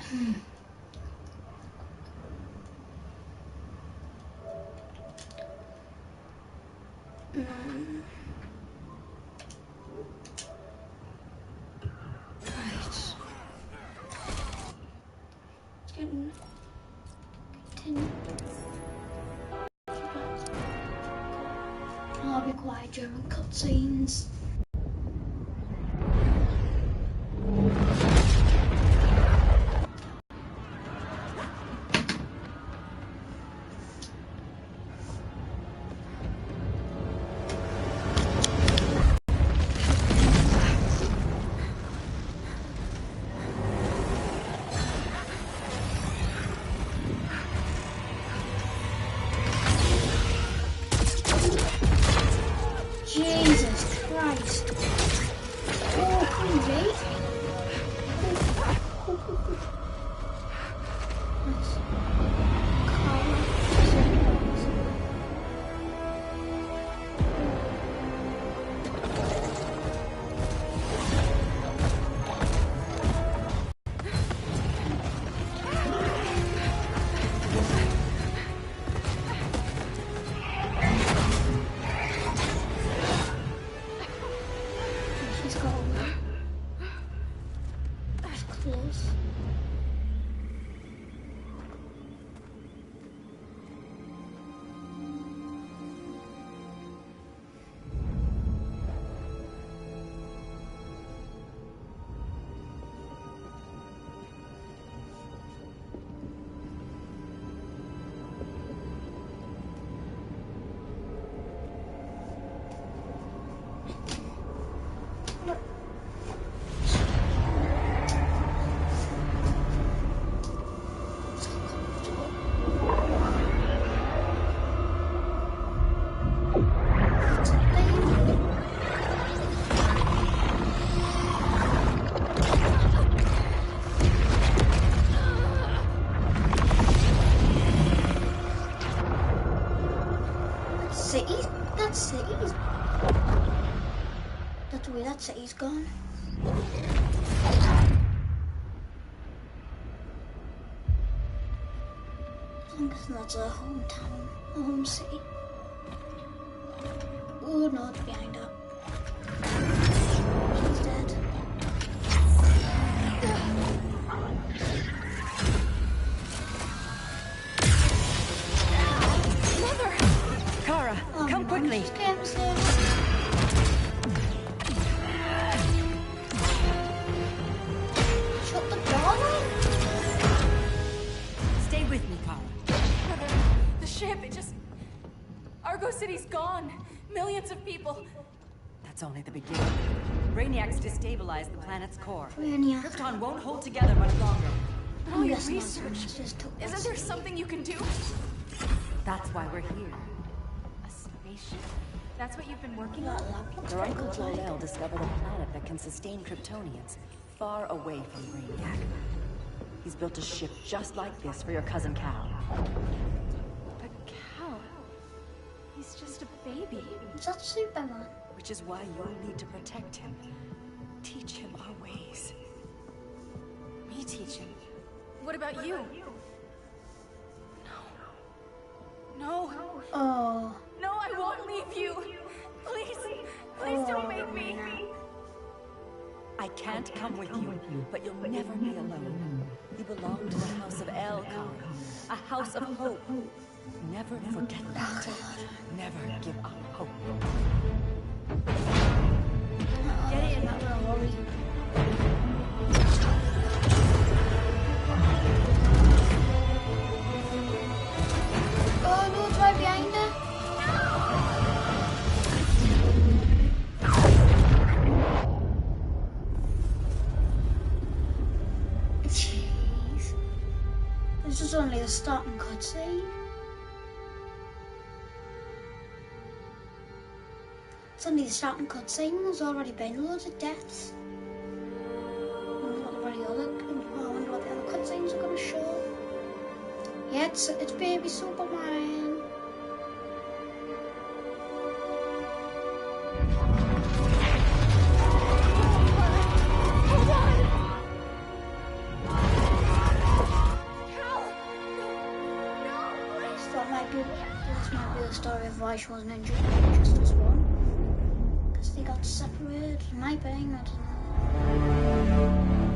Continue. I'll be quiet during cutscenes. Jesus Christ. Oh, crazy. Close. That's where that city's gone. I'm guessing that's a hometown, a home city. Oh no, it's behind her. She's dead. Mother! Kara, come quickly. Shut the door. Stay with me, Kara. Mother, the ship, it just... Argo City's gone. Millions of people. That's only the beginning. Brainiac's destabilized the planet's core. Brainiac. Krypton won't hold together much longer. But all your Yes, research, just took isn't this. there something you can do? That's why we're here. A spaceship? That's what you've been working on? That lab looks Your pretty Uncle good, like. Jor-El discovered a planet that can sustain Kryptonians far away from Brainiac. He's built a ship just like this for your cousin Cal. But Cal... he's just a baby. Is that Superman? Which is why you'll need to protect him. Teach him our ways. Me teach him. What about you? No. Oh. No, I won't leave you. Please, please don't make me. I can't come with you, but you'll never be alone. You belong to the House of El, Kara. A house of hope. Never forget that. Never give up hope. Get in. I'm not gonna worry. Oh no, it's right behind her. Jeez. This is only the starting cutscene. It's only the starting cutscene. There's already been loads of deaths. I wonder what the other cutscenes are going to show. Yeah, it's baby Superman. Hold on! this might be the story of why she wasn't in Justice 1. Because they got separated. Might be, I don't know.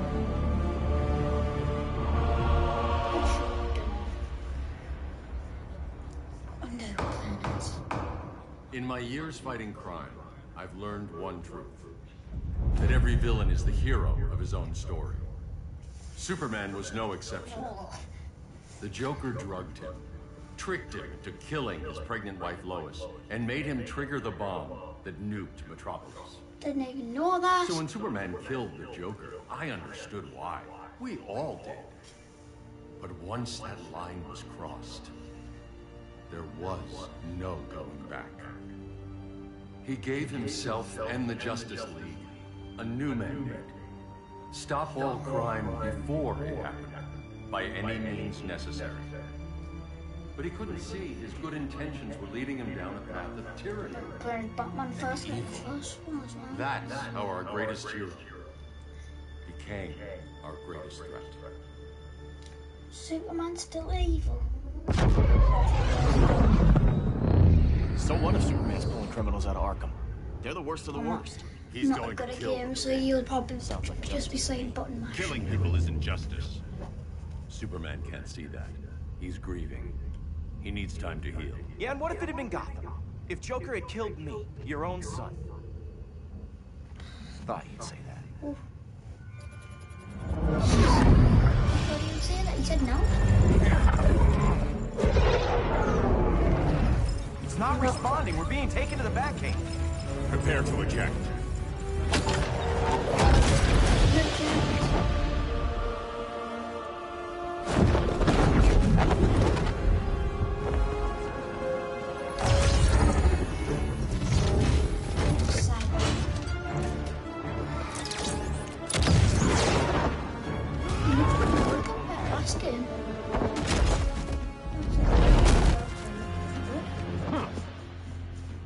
In my years fighting crime, I've learned one truth. That every villain is the hero of his own story. Superman was no exception. The Joker drugged him, tricked him into killing his pregnant wife Lois, and made him trigger the bomb that nuked Metropolis. Didn't even know that. So when Superman killed the Joker, I understood why. We all did. But once that line was crossed, there was no going back. He gave himself and the Justice League a new mandate. Stop all crime before it happened, by any means necessary. But he couldn't see his good intentions were leading him down a path of tyranny. Burned Batman first, like the first one as well. That's how our greatest hero became our greatest threat. Superman's still evil. So what if Superman's pulling criminals out of Arkham? They're the worst of the worst. He's not going good to at kill games, them. so you'll probably Sounds like just be saying button mash. Killing people isn't justice. Superman can't see that. He's grieving. He needs time to heal. Yeah, and what if it had been Gotham? If Joker had killed me, your own son? Thought you'd say that. Ooh. What did you say that? You said no? It's not responding. We're being taken to the Batcave. Prepare to eject.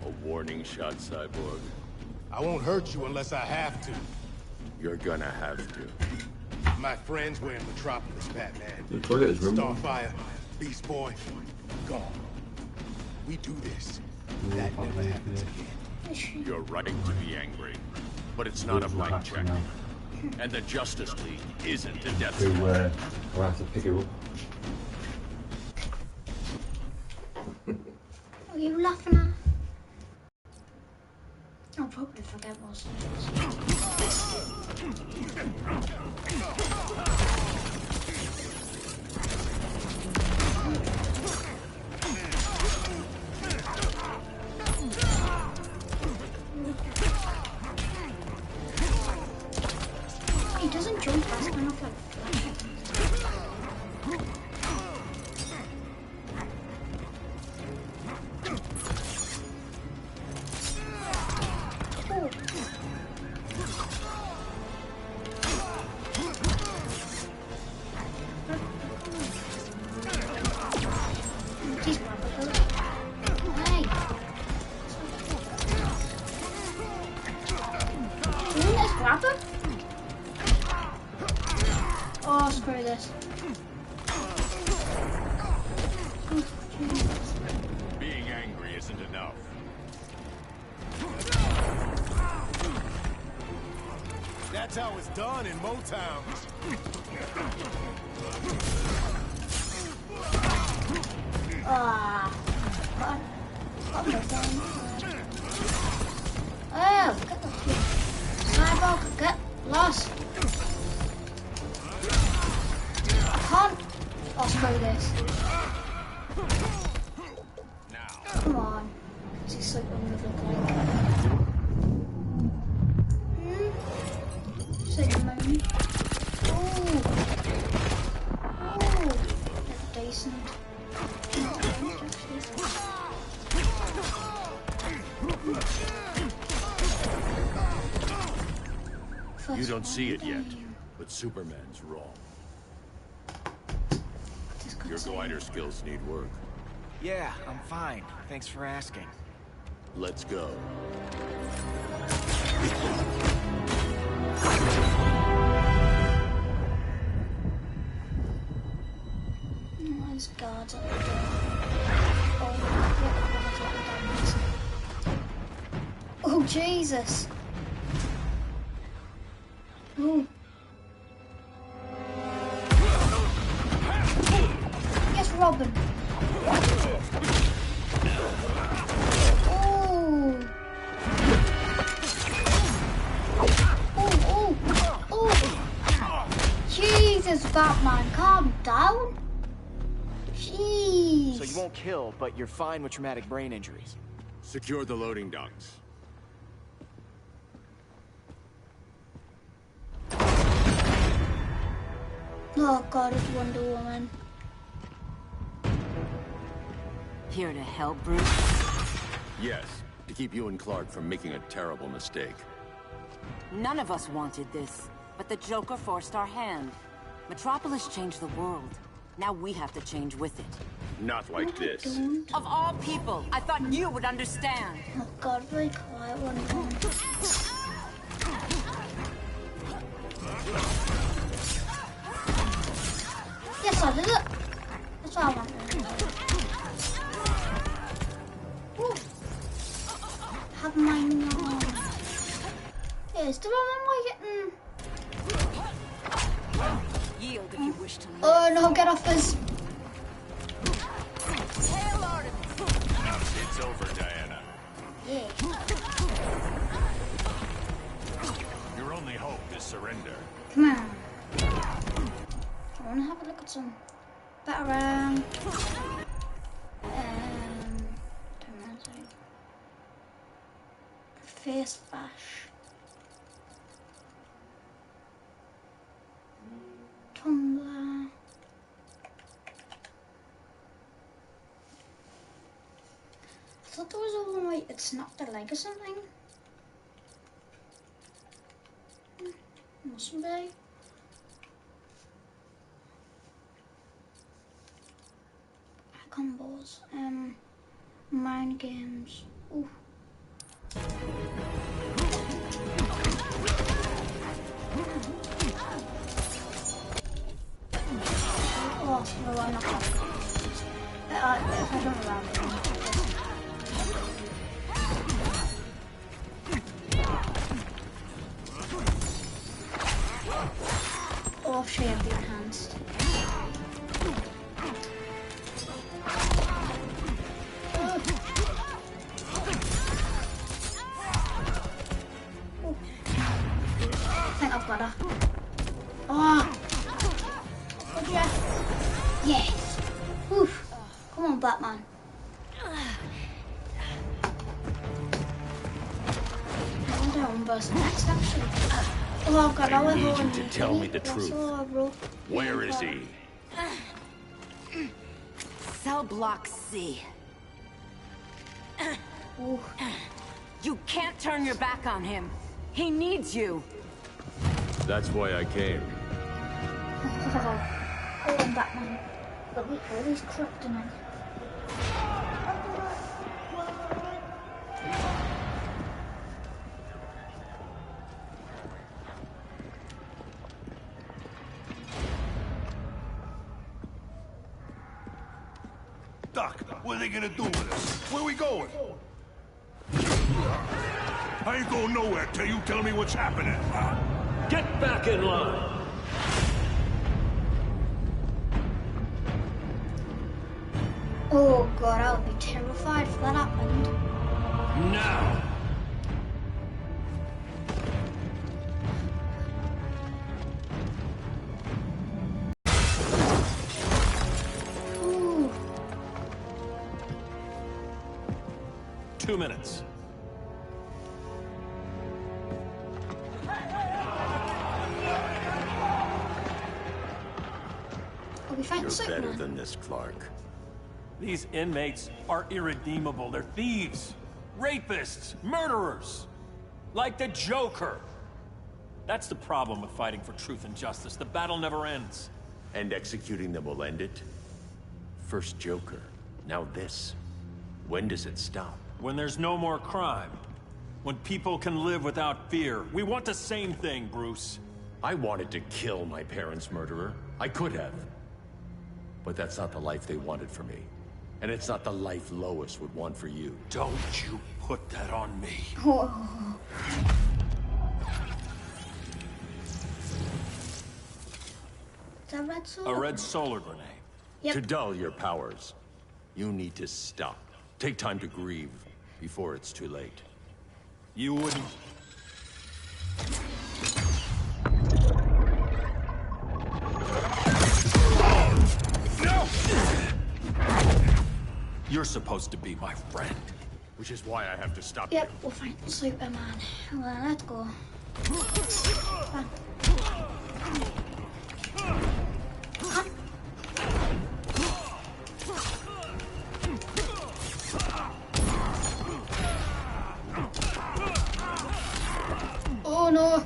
A warning shot, Cyborg. I won't hurt you unless I have to. You're gonna have to. My friends were in Metropolis, Batman. The toilet is rumble. Starfire, Beast Boy, gone. We do this. That never happens again. You're right to be angry, but it's not a blank check. And the Justice League isn't a death To, squad. I'll have to pick it up. Are you laughing at? I'll probably forget most of He doesn't jump fast enough like oh, screw this. Being angry isn't enough. That's how it's done in Motown. Ah. Oh, get the Cyborg, get lost. I can't. I'll screw this. Now. Come on. What's he sleeping with look like? Cinnamon. Ooh. Ooh. That's decent. You don't see it yet, but Superman's wrong. Your glider skills need work. Yeah, I'm fine. Thanks for asking. Let's go. There's guards up there. Oh. Jesus. Ooh. Yes, Robin. Ooh. Ooh, ooh, ooh. Jesus, Batman, calm down. Jeez. So you won't kill, but you're fine with traumatic brain injuries. Secure the loading docks. Oh God, it's Wonder Woman. Here to help, Bruce? Yes, to keep you and Clark from making a terrible mistake. None of us wanted this, but the Joker forced our hand. Metropolis changed the world. Now we have to change with it. Not like this. Of all people, I thought you would understand. Oh God, very quiet Wonder Woman. Yes, I did it. That's what I wanted. Ooh. Have my nose. Yes, do I remember getting... Yield if you wish to live. Oh no, get off us. Hail Artemis! It's over, Diana. Yeah. Your only hope is surrender. Come on. I want to have a look at some better, face bash. Tumblr. I thought there was a one where it snapped a leg or something. Mustn't be. Combos, mind games. Ooh. Oh, no, I'm not gonna. If I don't allow it. Oh, she had the enhanced. I think I've got her. Oh! Oh yeah. Yes! Oof! Come on, Batman. I wonder how I'm bursting next, actually. Oh, I've got I our need you one. to tell me the truth. Bro. Where is he? Cell block C. Ooh. You can't turn your back on him. He needs you. That's why I came. Oh, I'm Batman. But we always kryptonite. Doc, what are they gonna do with us? Where we going? I ain't going nowhere till you tell me what's happening. Get back in line! Oh God, I would be terrified if that happened. Now! Ooh. 2 minutes. Are we fighting You're Superman? better than this, Clark. These inmates are irredeemable. They're thieves, rapists, murderers. Like the Joker. That's the problem with fighting for truth and justice. The battle never ends. And executing them will end it? First Joker, now this. When does it stop? When there's no more crime. When people can live without fear. We want the same thing, Bruce. I wanted to kill my parents' murderer. I could have. But that's not the life they wanted for me. And it's not the life Lois would want for you. Don't you put that on me. Oh. Is that red sword? A red solar grenade. Yep. To dull your powers, you need to stop. Take time to grieve before it's too late. You wouldn't... No! You're supposed to be my friend. Which is why I have to stop Yep, you. we'll find Superman. Well, let's go. Come. Oh no!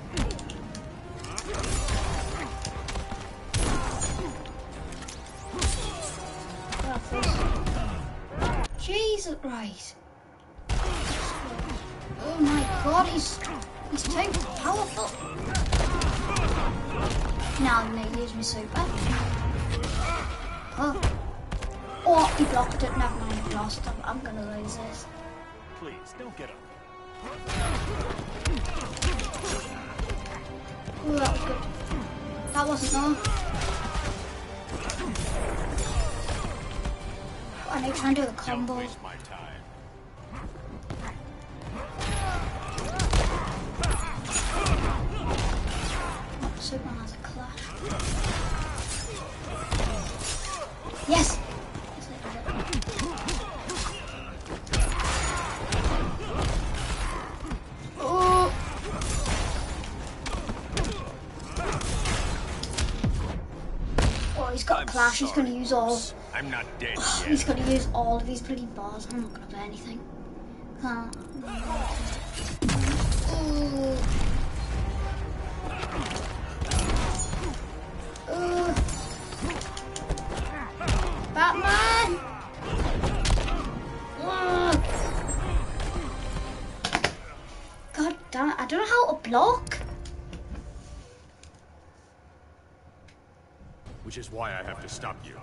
Jesus Christ! Oh my God, he's too powerful. Now I'm gonna use my super. Oh, he blocked it. Never mind, he lost. I'm gonna lose this. Please, don't get up. Oh, that was good. That wasn't wrong. I need to try and do the combo. Don't waste my time. Superman has a clash. Yes! Yes, I did it. Oh! Oh, he's got a clash. He's going to use all. I'm not dead He's going to use all of these bloody bars. I'm not going to do anything. Batman! God damn it, I don't know how to block. Which is why I have to stop you.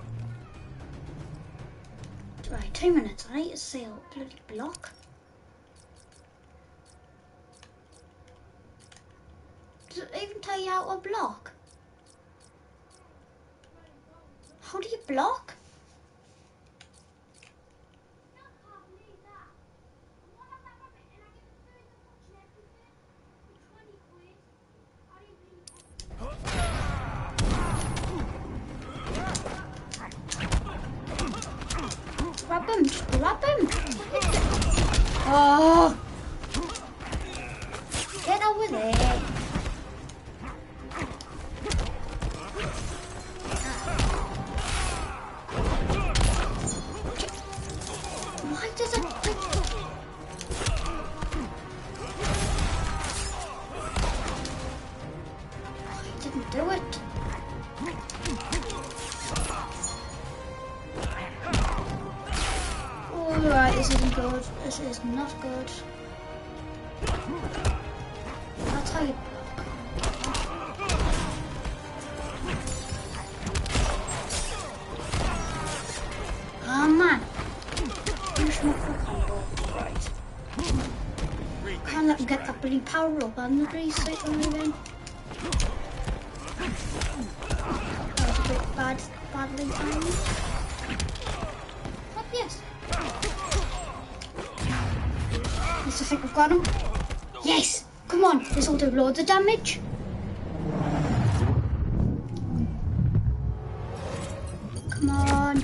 Right, 2 minutes. I need to see a bloody block. Does it even tell you how to block? How do you block? Grab him, just grab him. Oh! Get over there. Why does it... I didn't do it. Alright, this isn't good. This is not good. That's how you oh man. Finish my full combo. Right. Can't let him get that bloody power up and the bloody super moving. That was a bit badly timed. But yes. I think we've got him. Yes! Come on, this will do loads of damage. Come on.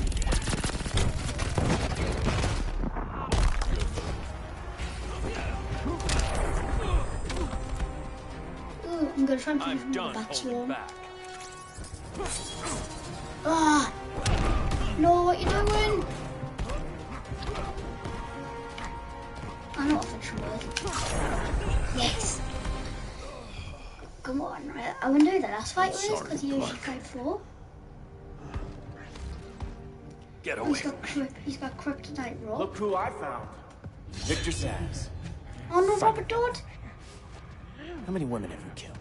Ooh, I'm gonna try and finish him with the bat swarm. Ah! No, what you doing? I know what I'll finish him with. Yes! Come on, right? I wonder who the last fight was, because he usually fight 4. Get away. He's got kryptonite rope. Look who I found. Victor Zsasz. Oh no, Robert Dodd. How many women have you killed?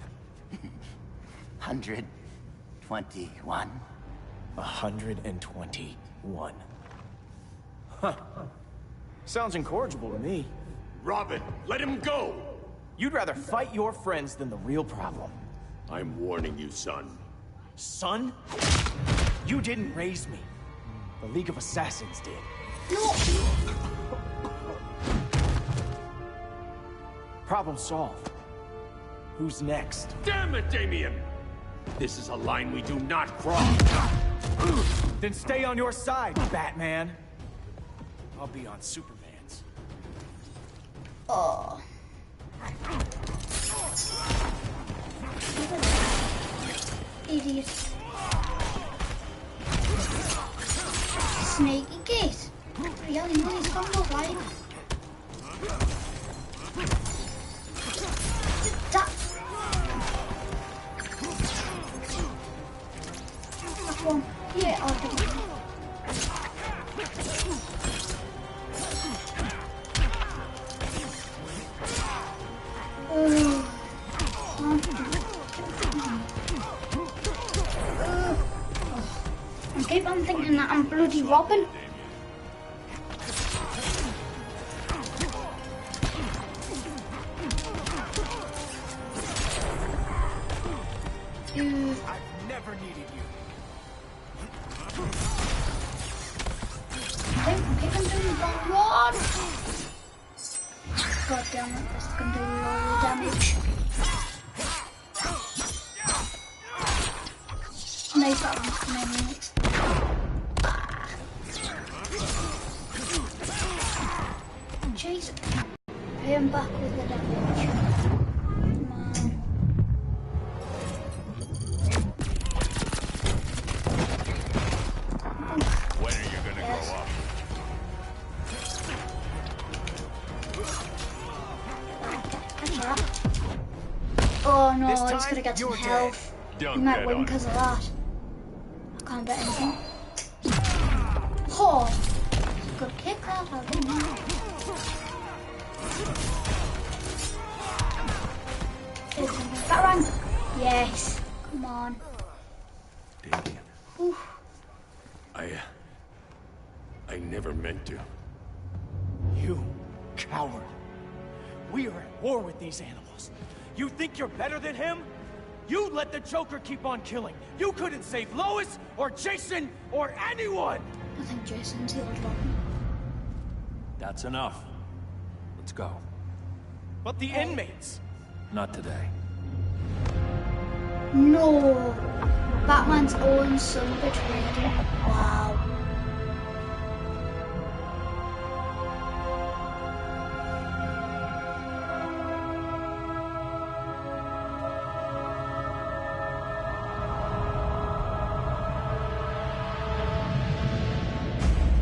121. 121. Huh. Sounds incorrigible to me. Robin, let him go! You'd rather fight your friends than the real problem. I'm warning you, son. Son? You didn't raise me. The League of Assassins did. No. Problem solved. Who's next? Damn it, Damien! This is a line we do not cross. Then stay on your side, Batman. I'll be on Superman's. Oh. Idiot. Sneaky gate. Really, no, he's got no right. That one. Yeah, I'll do it. I keep on thinking that I'm bloody Robin. I've never needed you. I keep on doing the wrong one. God damn it, this is gonna do a lot of damage. Nice, that one's coming next. Jeez. Pay him back with the damage. Come on. When are you gonna grow up? Oh no, This he's time, gonna get some you're health. Don't He might bet win on because of that. I can't bet anything. Oh! Good kick that, I don't know. That run! Yes! Come on. Damien. Whew. I never meant to. You coward. We are at war with these animals. You think you're better than him? You let the Joker keep on killing. You couldn't save Lois, or Jason, or anyone! I think Jason's healed Robin. That's enough. Let's go. But the inmates! Not today. No! Batman's own son betrayed him. Wow.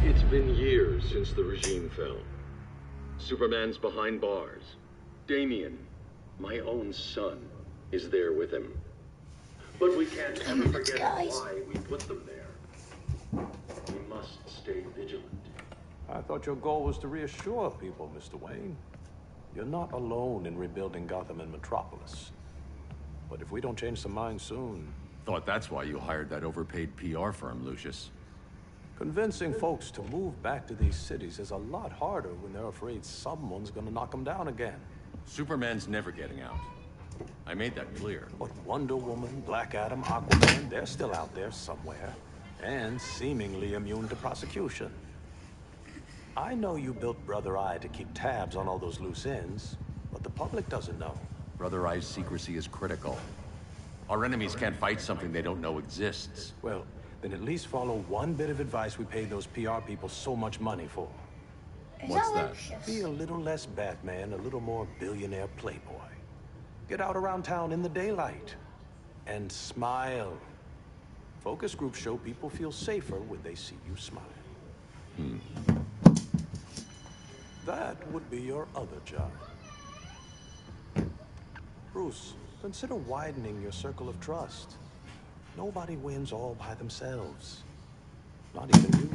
It's been years since the regime fell. Superman's behind bars. Damien, my own son, is there with him. But we can't ever forget why we put them there. We must stay vigilant. I thought your goal was to reassure people, Mr. Wayne. You're not alone in rebuilding Gotham and Metropolis. But if we don't change some minds soon... Thought that's why you hired that overpaid PR firm, Lucius. Convincing folks to move back to these cities is a lot harder when they're afraid someone's gonna knock them down again. Superman's never getting out. I made that clear. But Wonder Woman, Black Adam, Aquaman, they're still out there somewhere. And seemingly immune to prosecution. I know you built Brother Eye to keep tabs on all those loose ends, but the public doesn't know. Brother Eye's secrecy is critical. Our enemies can't fight something they don't know exists. Well, then at least follow one bit of advice we paid those PR people so much money for. What's that? Be a little less Batman, a little more billionaire playboy. Get out around town in the daylight. And smile. Focus groups show people feel safer when they see you smile. That would be your other job. Bruce, consider widening your circle of trust. Nobody wins all by themselves. Not even you.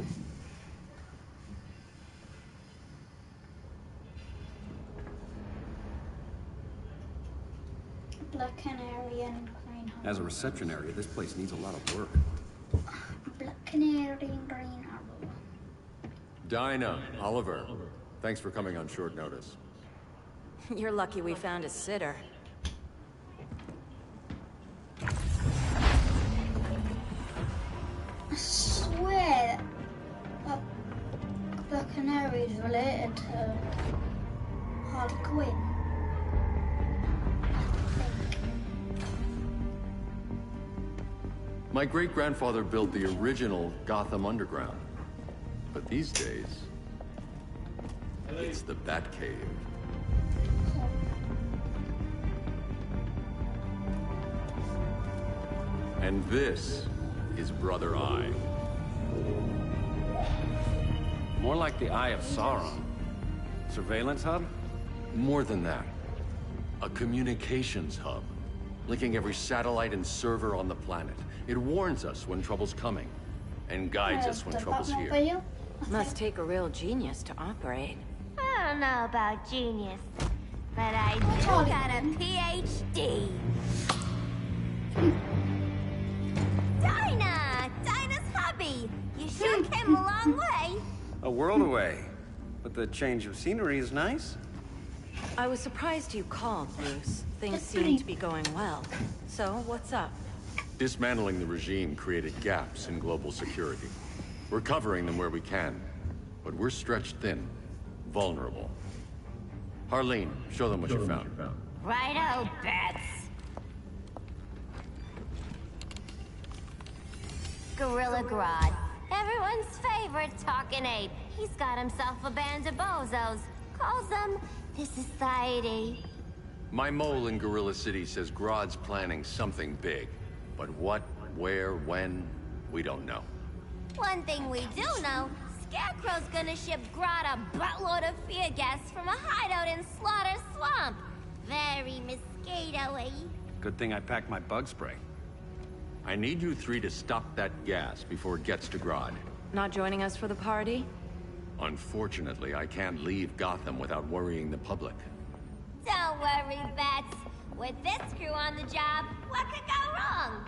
Black Canary and Green Arrow. As a reception area, this place needs a lot of work. Black Canary and Green Arrow. Dinah, Oliver, thanks for coming on short notice. You're lucky we found a sitter. I swear that the canary is related to Harley Quinn. My great-grandfather built the original Gotham Underground. But these days, it's the Batcave. And this is Brother Eye. More like the Eye of Sauron. Surveillance hub? More than that. A communications hub, linking every satellite and server on the planet. It warns us when trouble's coming, and guides us when trouble's here. Must take a real genius to operate. I don't know about genius, but I do got a PhD. Dinah's hubby. You sure came a long way. A world away. But the change of scenery is nice. I was surprised you called, Bruce. Things seem to be going well. So, what's up? Dismantling the regime created gaps in global security. We're covering them where we can, but we're stretched thin, vulnerable. Harleen, show them what you found. Righto, Bats. Gorilla Grodd. Everyone's favorite talking ape. He's got himself a band of bozos. Calls them the Society. My mole in Gorilla City says Grodd's planning something big. But what, where, when, we don't know. One thing we do know, Scarecrow's gonna ship Grodd a buttload of fear gas from a hideout in Slaughter Swamp. Very mosquito-y. Good thing I packed my bug spray. I need you three to stop that gas before it gets to Grodd. Not joining us for the party? Unfortunately, I can't leave Gotham without worrying the public. Don't worry, Bats. With this crew on the job, what could go wrong?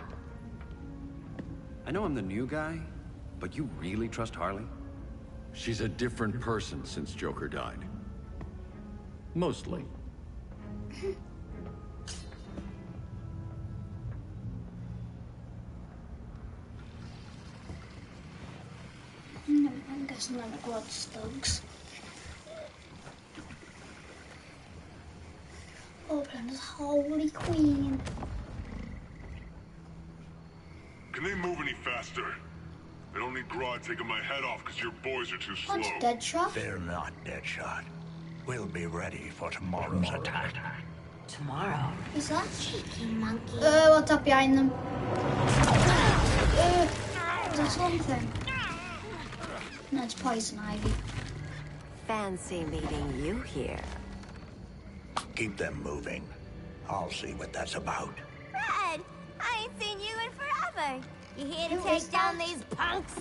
I know I'm the new guy, but you really trust Harley? She's a different person since Joker died. Mostly. No, I'm guessing none of Grodd's thugs. Open as Holy Queen. Can they move any faster? I don't need Grodd taking my head off because your boys are too slow. What's Deadshot? They're not Deadshot. We'll be ready for tomorrow's attack. Tomorrow? Is that? Cheeky monkey. What's up behind them? Is that something? No, it's Poison Ivy. Fancy meeting you here. Keep them moving. I'll see what that's about. Red, I ain't seen you in forever. You here to take down these punks?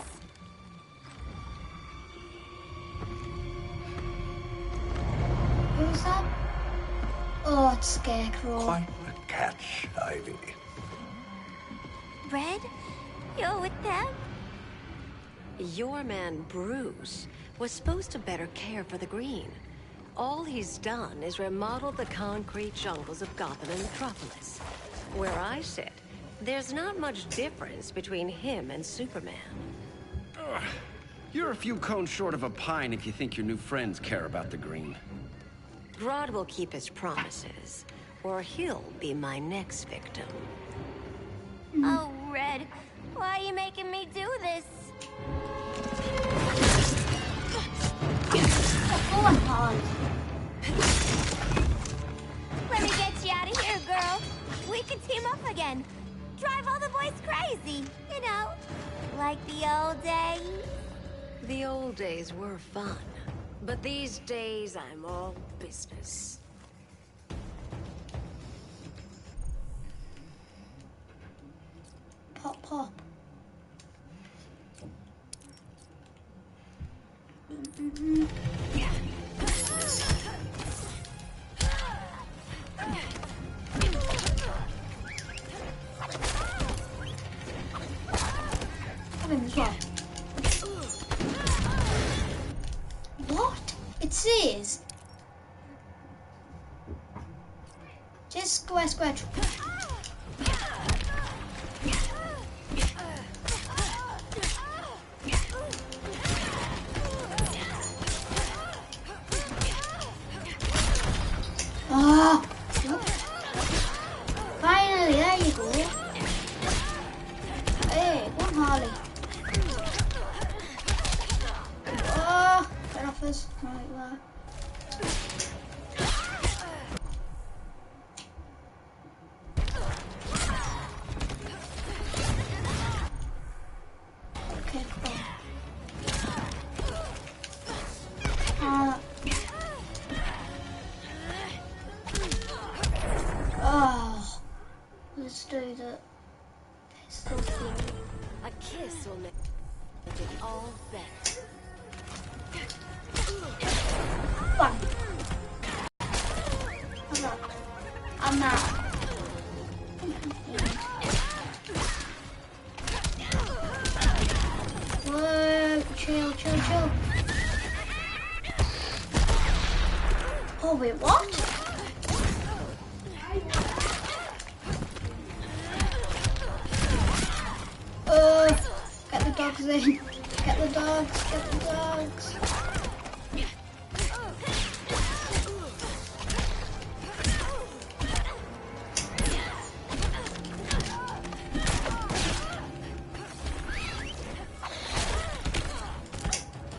Who's that? Oh, it's Scarecrow. Quite the catch, Ivy. Red, you're with them? Your man, Bruce, was supposed to better care for the Green. All he's done is remodel the concrete jungles of Gotham and Metropolis. Where I sit, there's not much difference between him and Superman. You're a few cones short of a pine if you think your new friends care about the Green. Grodd will keep his promises, or he'll be my next victim. Oh, Red, why are you making me do this? Go on, Paul. Let me get you out of here, girl. We can team up again. Drive all the boys crazy, you know, like the old days. The old days were fun, but these days I'm all business. Pop, pop. What? It says Square, square. Oh! Finally, there you go. Hey, go on, Harley. Oh, get off us. Right there. Okay, cool. Oh, let's do the pistol thing. A kiss will make it all better. Bang. I'm not. Whoa, chill, chill, chill. Oh, wait, what? Get the dogs in. Get the dogs, get the dogs.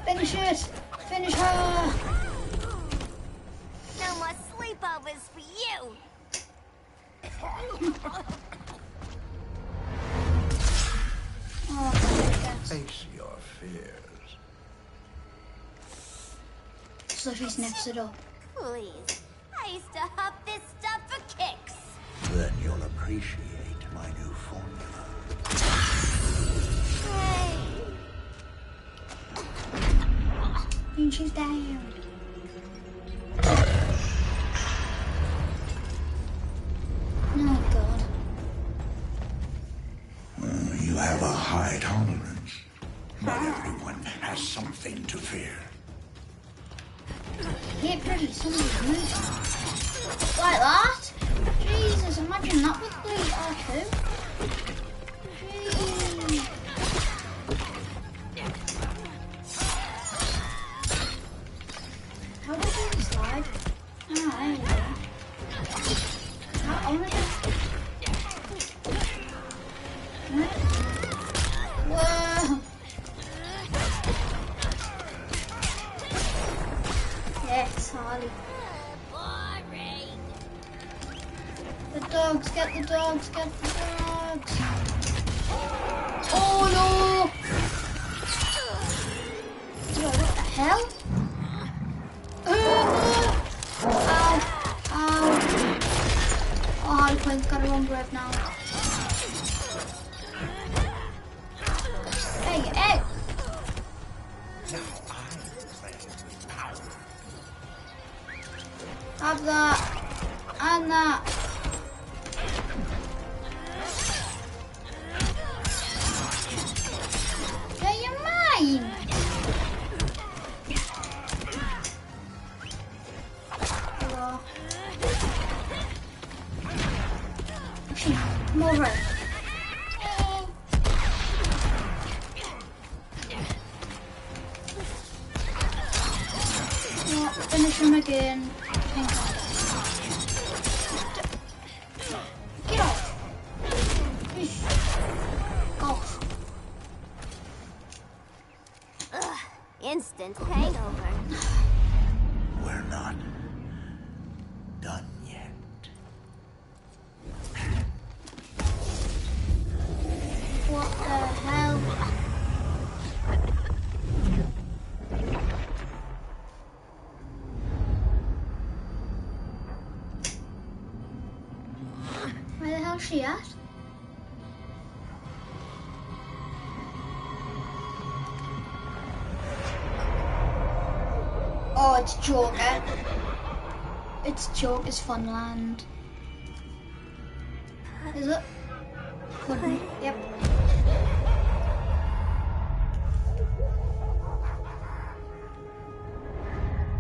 Finish it! Finish her! No more sleepovers for you! Oh, face your fears. So she sniffs it up. Please. I used to huff this stuff for kicks. Then you'll appreciate my new formula. And she's down. Oh, God. You have a high tolerance. Not everyone has something to fear. Yeah, pretty. Somebody's moving. Like that? Jesus, imagine that with the R2. Jeez. How do I do the slide? Ah, there you go. I want to Whoa! Yes, Harley. The dogs, get the dogs, get the dogs. Oh no! What the hell? Ow! Ow! Oh, Harley Quinn's got her own grave now. Hey, hey! Have that. And that. Yeah, you're mine. Hello. Actually, come over. Finish him again. Get off. Off. Ugh, instant hangover. We're not done yet. What the hell? Where the hell's she at? Oh, it's Joker. It's Joker's Funland. Is it? Couldn't. Yep.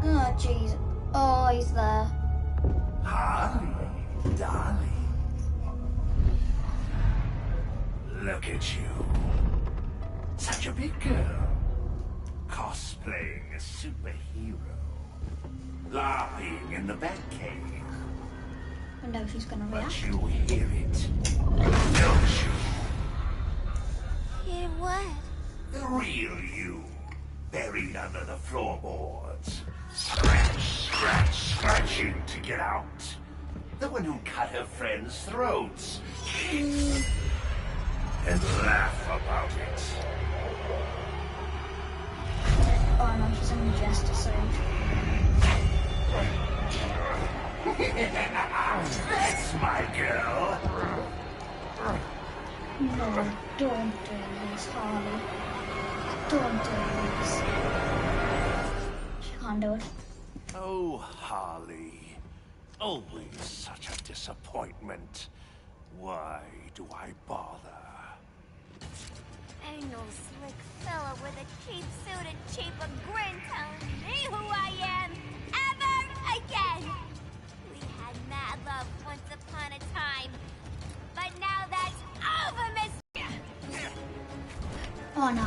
Oh, jeez. Oh, he's there. Harley, Darling. Look at you. Such a big girl. Cosplaying a superhero. Laughing in the Batcave. I wonder if he's gonna react. But you hear it, don't you? Hear what? The real you. Buried under the floorboards. Scratching to get out. The one who cut her friends' throats. And laugh about it. Oh no, she's in the jester stage. That's my girl. No, don't do this, Harley. Don't do this. She can't do it. Oh, Harley. Always such a disappointment. Why do I bother? Ain't no slick fella with a cheap suit and cheaper grin telling me who I am ever again. We had mad love once upon a time, but now that's over, Miss. Oh no, no.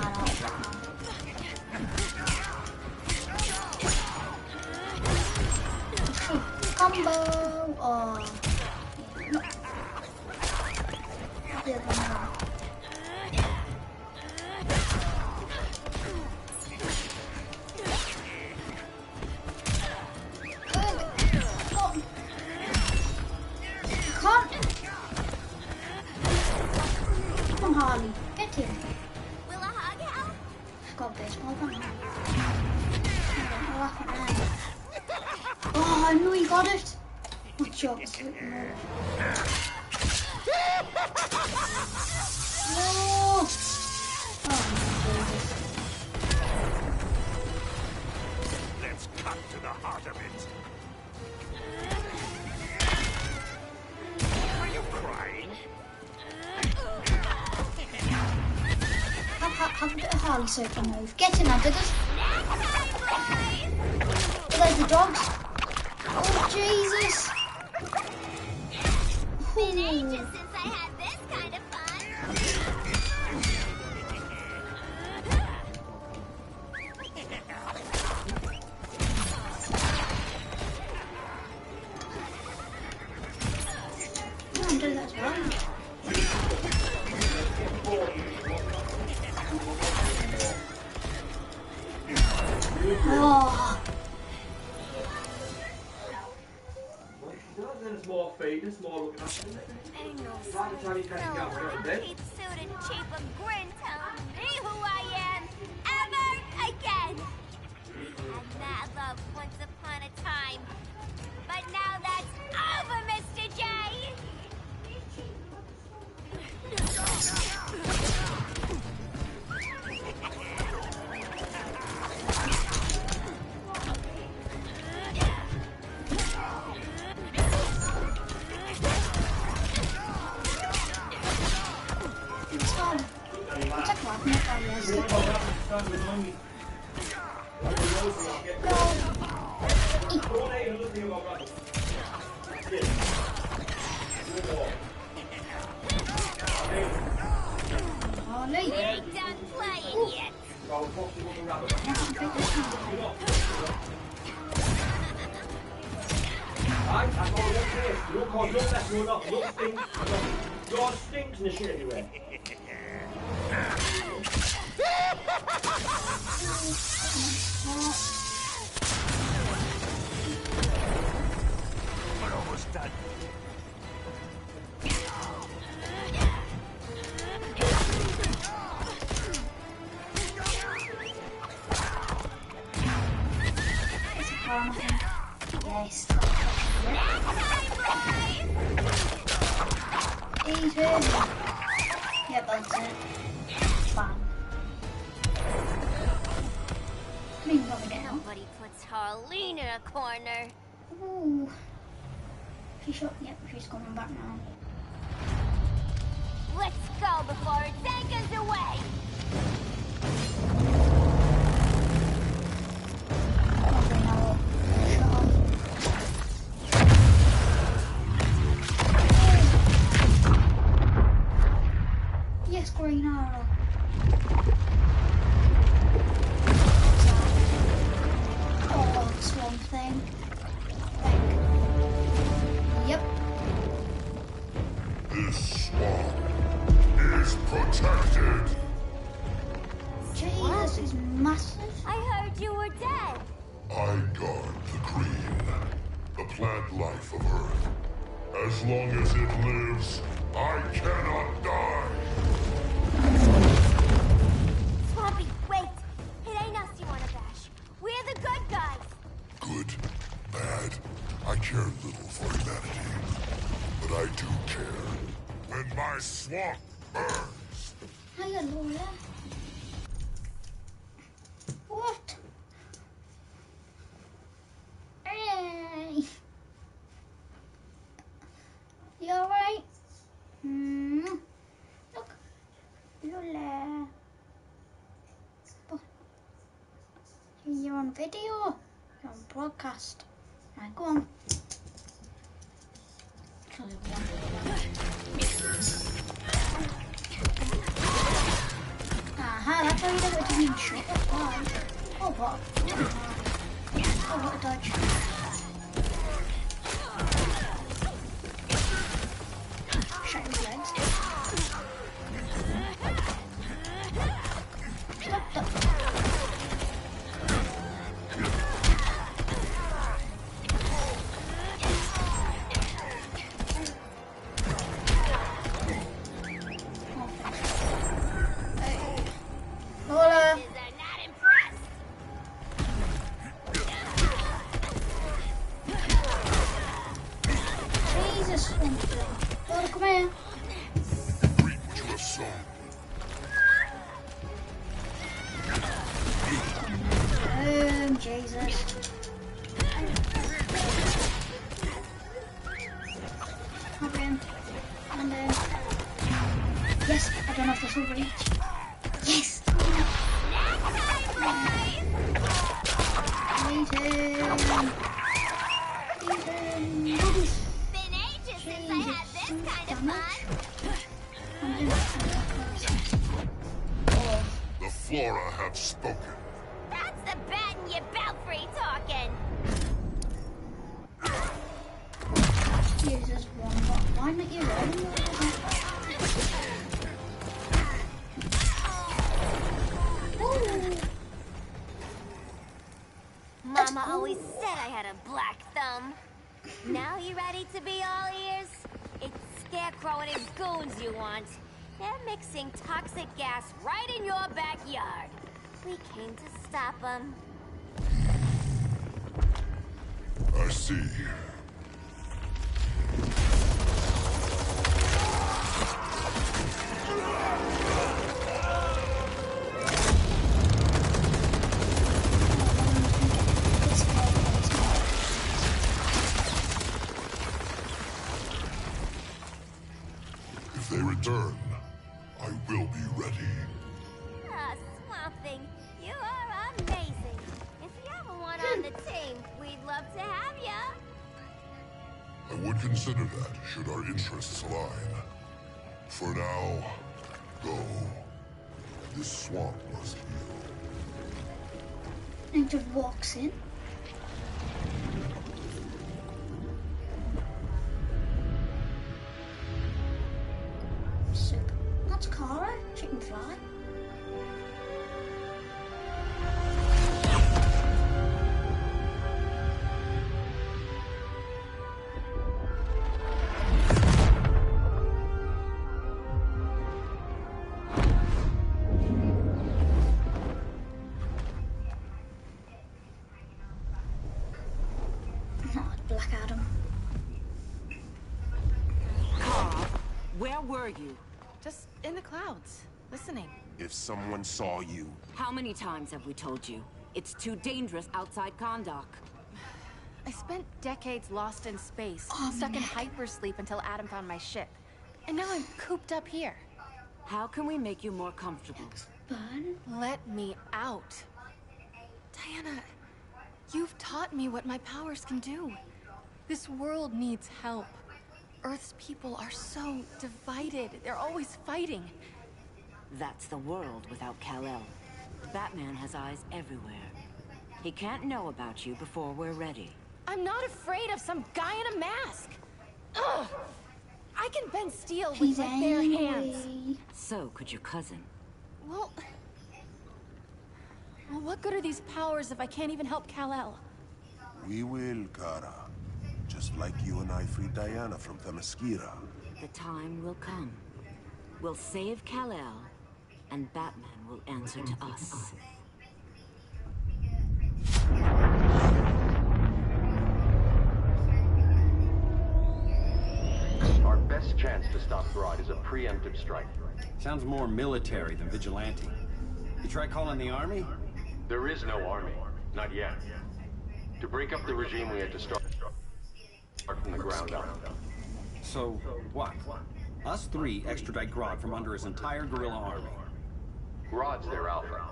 Combo. Oh. No. Yeah, combo. Come on, Harley. Get him. Will a hug help? Got this. Hold on. Oh, I knew he got it. What jokes? No. Oh, Let's cut to the heart of it. Are you crying? Have a bit of Harley circle move. Get in there, diggers. There's the dogs. Oh, Jesus. Been ages since I had this kind of fun. I'm doing that as well. Oh. There's more feeders, more looking after them. Ain't no Right, Tony, can you go for a bit? cheap suit and cheaper grin telling me who I am ever again. We had mad love once upon a time, but now that's over, Mr. J. It's fun. It's like laughing at Harley. We ain't done playing yet. Yours stinks and the shit everywhere. We're almost done. It's a car, I think. Yes. Eat it. Yep, that's it. Fine. I mean, probably get out. Nobody puts Harleen in a corner. Ooh. She shot. Yep, she's coming back now. Let's go before it takes us away. Probably now. Shut up. As long as it lives, I cannot die. Swampy, wait! It ain't us you wanna bash. We're the good guys. Good, bad, I care little for humanity. But I do care when my swamp burns. Hiya, Lola. What? Hey! You alright? Look. Lola. You're on video. You're on broadcast. Right, go on. Aha, that's why you don't get to be shot. That's why. Oh, what? Oh, what a dodge. Shut his legs. Stop that. Jesus. Okay. And yes, I don't know if this will reach. Yes! Been ages since I had this kind of fun. The Flora have spoken. That's the bat in your belfry talking. Jesus, Wombat. Why not you running? Mama always said I had a black thumb. Now you ready to be all ears? It's Scarecrow and his goons you want. They're mixing toxic gas right in your backyard. We came to stop them. I see. If they return, I will be ready. Ah, Swamp Thing, you are amazing. If you ever want on the team, we'd love to have you. I would consider that, should our interests align. For now, go. This swamp must heal. And just walks in. Soup. That's Kara. She can fly. Black Adam. Carl, where were you? Just in the clouds, listening. If someone saw you... How many times have we told you? It's too dangerous outside Kahndaq. I spent decades lost in space, stuck in hypersleep until Adam found my ship. And now I'm cooped up here. How can we make you more comfortable? Let me out. Diana, you've taught me what my powers can do. This world needs help. Earth's people are so divided. They're always fighting. That's the world without Kal-El. Batman has eyes everywhere. He can't know about you before we're ready. I'm not afraid of some guy in a mask. Ugh! I can bend steel with my bare hands. So could your cousin. Well, what good are these powers if I can't even help Kal-El? We will, Kara. Just Just like you and I freed Diana from Themyscira. The time will come. We'll save Kal-El, and Batman will answer to us. Our best chance to stop Grodd is a preemptive strike. Sounds more military than vigilante. You try calling the army? There is no army. Not yet. To break up the regime, we had to start from the ground up. So, what? Us three extradite Grodd from under his entire guerrilla army. Grodd's their alpha.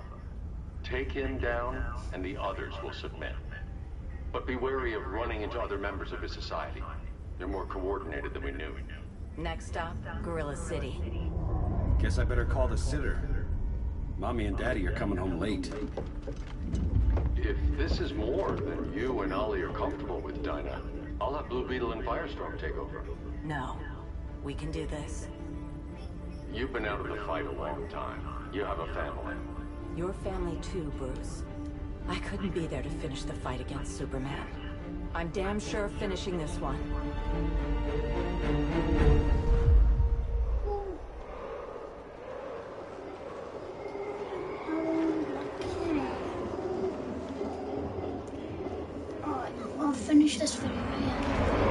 Take him down, and the others will submit. But be wary of running into other members of his society. They're more coordinated than we knew. Next stop, Gorilla City. Guess I better call the sitter. Mommy and Daddy are coming home late. If this is more than you and Ollie are comfortable with, Dinah, I'll have Blue Beetle and Firestorm take over. No. We can do this. You've been out of the fight a long time. You have a family. Your family too, Bruce. I couldn't be there to finish the fight against Superman. I'm damn sure finishing this one. Alright, I'll finish this video here.